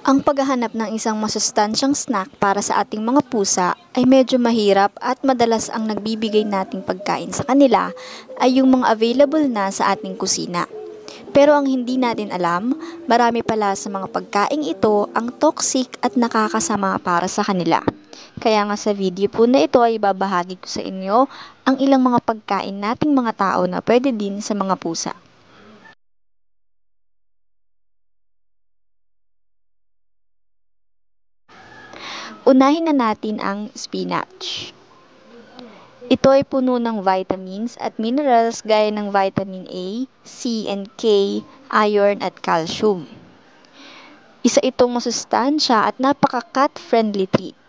Ang paghahanap ng isang masustansyang snack para sa ating mga pusa ay medyo mahirap at madalas ang nagbibigay nating pagkain sa kanila ay yung mga available na sa ating kusina. Pero ang hindi natin alam, marami pala sa mga pagkain ito ang toxic at nakakasama para sa kanila. Kaya nga sa video po na ito ay babahagi ko sa inyo ang ilang mga pagkain nating mga tao na pwede din sa mga pusa. Unahin na natin ang spinach. Ito ay puno ng vitamins at minerals gaya ng vitamin A, C, and K, iron at calcium. Isa itong masustansya at napaka-cat-friendly treat.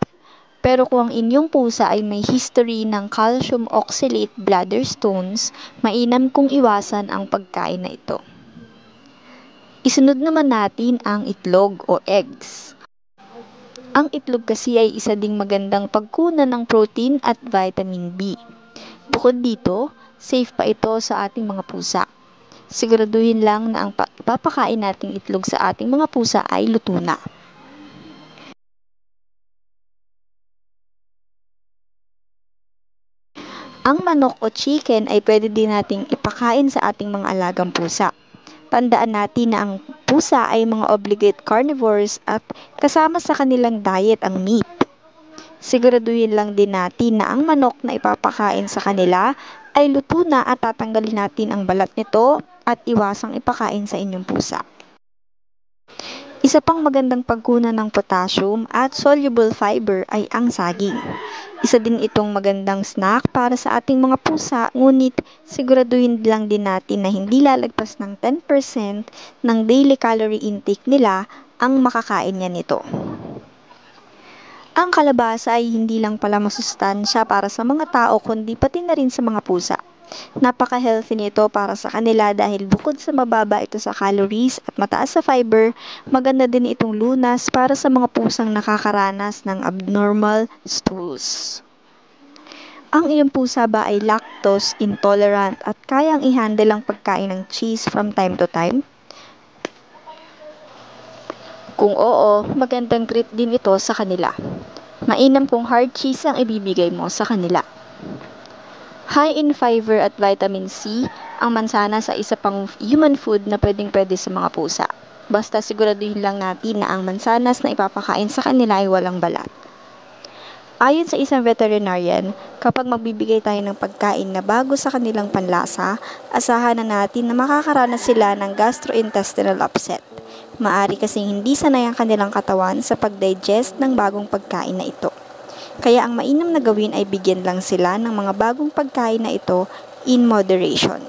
Pero kung ang inyong pusa ay may history ng calcium oxalate bladder stones, mainam kong iwasan ang pagkain na ito. Isunod naman natin ang itlog o eggs. Ang itlog kasi ay isa ding magandang pagkunan ng protein at vitamin B. Bukod dito, safe pa ito sa ating mga pusa. Siguraduhin lang na ang ipapakain nating itlog sa ating mga pusa ay luto na. Ang manok o chicken ay pwede din nating ipakain sa ating mga alagang pusa. Tandaan natin na ang pusa ay mga obligate carnivores at kasama sa kanilang diet ang meat. Siguraduhin lang din natin na ang manok na ipapakain sa kanila ay luto na at tatanggalin natin ang balat nito at iwasang ipakain sa inyong pusa. Isa pang magandang pagkunan ng potassium at soluble fiber ay ang saging. Isa din itong magandang snack para sa ating mga pusa, ngunit siguraduhin lang din natin na hindi lalagpas ng 10% ng daily calorie intake nila ang makakain niya nito. Ang kalabasa ay hindi lang pala masustansya para sa mga tao kundi pati na rin sa mga pusa. Napaka-healthy nito para sa kanila dahil bukod sa mababa ito sa calories at mataas sa fiber, maganda din itong lunas para sa mga pusang nakakaranas ng abnormal stools. Ang iyong pusa ba ay lactose intolerant at kayang i-handle ang pagkain ng cheese from time to time? Kung oo, magandang treat din ito sa kanila. Mainam kung hard cheese ang ibibigay mo sa kanila. High in fiber at vitamin C, ang mansanas sa isa pang human food na pwedeng-pwede sa mga pusa. Basta siguraduhin lang natin na ang mansanas na ipapakain sa kanila ay walang balat. Ayon sa isang veterinarian, kapag magbibigay tayo ng pagkain na bago sa kanilang panlasa, asahan na natin na makakaranas sila ng gastrointestinal upset. Maari kasing hindi sanay ang kanilang katawan sa pag-digest ng bagong pagkain na ito. Kaya ang mainam na gawin ay bigyan lang sila ng mga bagong pagkain na ito in moderation.